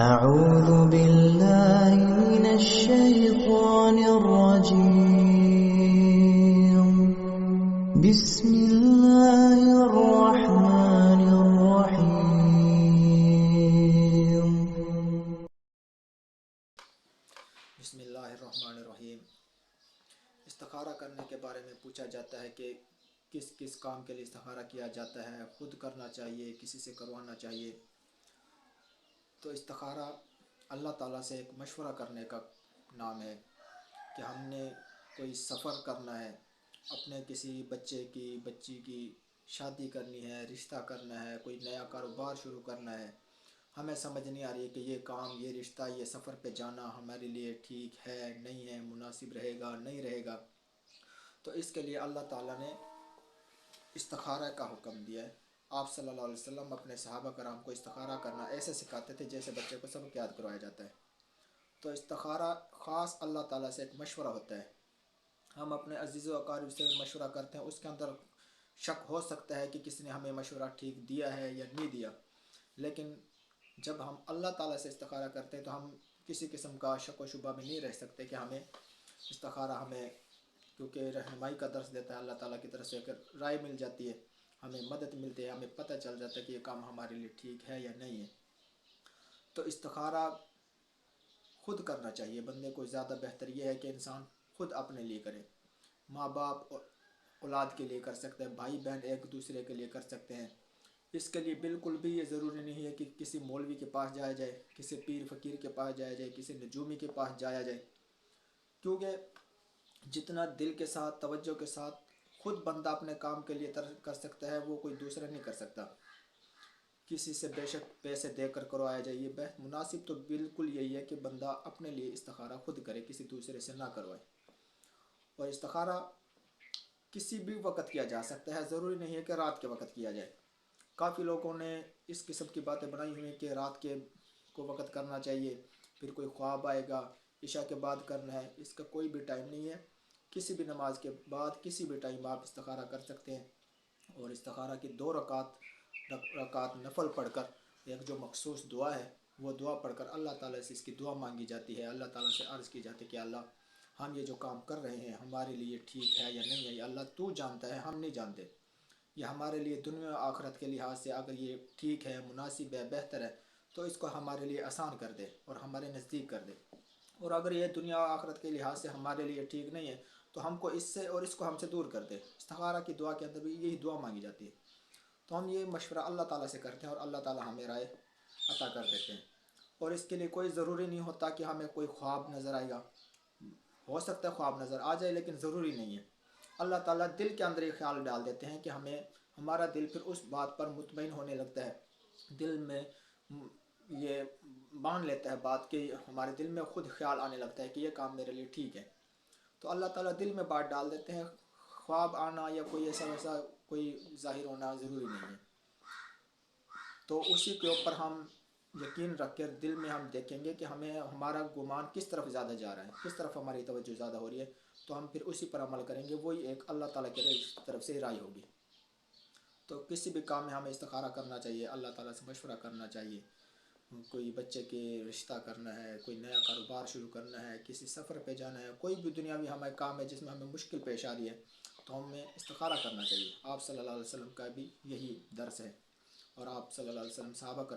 أعوذ بالله من الشيطان الرجيم بسم الله الرحمن الرحيم بسم اللہ الرحمن الرحیم۔ استخارہ کرنے کے بارے میں پوچھا جاتا ہے کہ کس کس کام کے لیے استخارہ کیا جاتا ہے، خود کرنا چاہیے، کسی سے کروانا چاہیے۔ تو استخارہ اللہ تعالیٰ سے ایک مشورہ کرنے کا نام ہے کہ ہم نے کوئی سفر کرنا ہے، اپنے کسی بچی کی شادی کرنی ہے، رشتہ کرنا ہے، کوئی نیا کاروبار شروع کرنا ہے، ہمیں سمجھ نہیں آ رہی ہے کہ یہ کام، یہ رشتہ، یہ سفر پہ جانا ہمارے لیے ٹھیک ہے نہیں ہے، مناسب رہے گا نہیں رہے گا۔ تو اس کے لیے اللہ تعالیٰ نے استخارہ کا حکم دیا ہے۔ آپ صلی اللہ علیہ وسلم اپنے صحابہ کرام کو استخارہ کرنا ایسے سکھاتے تھے جیسے بچے کو سبق یاد کروایا جاتا ہے۔ تو استخارہ خاص اللہ تعالیٰ سے ایک مشورہ ہوتا ہے۔ ہم اپنے عزیز و اقارب سے مشورہ کرتے ہیں، اس کے اندر شک ہو سکتا ہے کہ کس نے ہمیں مشورہ ٹھیک دیا ہے یا نہیں دیا، لیکن جب ہم اللہ تعالیٰ سے استخارہ کرتے ہیں تو ہم کسی قسم کا شک و شبہ میں نہیں رہ سکتے کہ ہمیں استخارہ کیونکہ رہنمائی کا درس دیتا ہے اللہ تعالیٰ کی طرف سے، اگر رائے مل جاتی ہے، ہمیں مدد ملتی ہے، ہمیں پتہ چل جاتا ہے کہ یہ کام ہمارے لیے ٹھیک ہے یا نہیں ہے۔ تو استخارہ خود کرنا چاہیے بندے کو، زیادہ بہتر یہ ہے کہ انسان خود اپنے لیے کرے۔ ماں باپ اولاد کے لیے کر سکتے ہیں، بھائی بہن ایک دوسرے کے لیے کر سکتے ہیں۔ اس کے لیے بالکل بھی یہ ضروری نہیں ہے کہ کسی مولوی کے پاس جایا جائے، کسی پیر فقیر کے پاس جایا جائے، کسی نجومی کے پاس جایا جائے، کیونکہ جتنا دل کے ساتھ، توجہ کے ساتھ خود بندہ اپنے کام کے لیے کر سکتا ہے، وہ کوئی دوسرا نہیں کر سکتا۔ کسی سے بے شک پیسے دے کر کروایا جائے، یہ بہت مناسب تو بالکل یہی ہے کہ بندہ اپنے لیے استخارہ خود کرے، کسی دوسرے سے نہ کروائے۔ اور استخارہ کسی بھی وقت کیا جا سکتا ہے، ضروری نہیں ہے کہ رات کے وقت کیا جائے۔ کافی لوگوں نے اس قسم کی باتیں بنائی ہوئی ہیں کہ رات کے کو وقت کرنا چاہیے، پھر کوئی خواب آئے گا، عشاء کے بعد کرنا ہے۔ اس کا کوئی بھی ٹائم نہیں ہے، کسی بھی نماز کے بعد کسی بھی ٹائم آپ استخارہ کر سکتے ہیں۔ اور استخارہ کی 2 رکعت نفل پڑھ کر ایک جو مخصوص دعا ہے، وہ دعا پڑھ کر اللہ تعالیٰ سے اس کی دعا مانگی جاتی ہے۔ اللہ تعالیٰ سے عرض کی جاتی ہے کہ اللہ، ہم یہ جو کام کر رہے ہیں ہمارے لیے ٹھیک ہے یا نہیں ہے، یا اللہ تو جانتا ہے، ہم نہیں جانتے۔ یہ ہمارے لیے دنیا و آخرت کے لحاظ سے اگر یہ ٹھیک ہے، مناسب ہے، بہتر ہے، تو اس کو ہمارے لیے آسان کر دے اور ہمارے نزدیک کر دے۔ اور اگر یہ دنیا و آخرت کے لحاظ سے ہمارے لیے ٹھیک نہیں ہے تو ہم کو اس سے اور اس کو ہم سے دور کر دے۔ استخارہ کی دعا کے اندر بھی یہی دعا مانگی جاتی ہے۔ تو ہم یہ مشورہ اللہ تعالیٰ سے کرتے ہیں اور اللہ تعالیٰ ہمیں رائے عطا کر دیتے ہیں۔ اور اس کے لیے کوئی ضروری نہیں ہوتا کہ ہمیں کوئی خواب نظر آئے گا، ہو سکتا ہے خواب نظر آ جائے لیکن ضروری نہیں ہے۔ اللہ تعالیٰ دل کے اندر یہ خیال ڈال دیتے ہیں کہ ہمارا دل پھر اس بات پر مطمئن ہونے لگتا ہے، دل میں یہ مان لیتا ہے بات، کہ ہمارے دل میں خود خیال آنے لگتا ہے کہ یہ کام میرے لیے ٹھیک ہے۔ تو اللہ تعالیٰ دل میں بات ڈال دیتے ہیں، خواب آنا یا کوئی ایسا ویسا کوئی ظاہر ہونا ضروری نہیں ہے۔ تو اسی کے اوپر ہم یقین رکھ کر دل میں ہم دیکھیں گے کہ ہمارا گمان کس طرف زیادہ جا رہا ہے، کس طرف ہماری توجہ زیادہ ہو رہی ہے، تو ہم پھر اسی پر عمل کریں گے۔ وہی ایک اللہ تعالیٰ کی طرف سے رائے ہوگی۔ تو کسی بھی کام میں ہمیں استخارہ کرنا چاہیے، اللہ تعالیٰ سے مشورہ کرنا چاہیے۔ کوئی بچے کے رشتہ کرنا ہے، کوئی نیا کاروبار شروع کرنا ہے، کسی سفر پہ جانا ہے، کوئی بھی دنیاوی ہمارا کام ہے جس میں ہمیں مشکل پیش آ رہی ہے، تو ہمیں استخارہ کرنا چاہیے۔ آپ صلی اللہ علیہ وسلم کا بھی یہی درس ہے، اور آپ صلی اللہ علیہ وسلم صحابہ کرام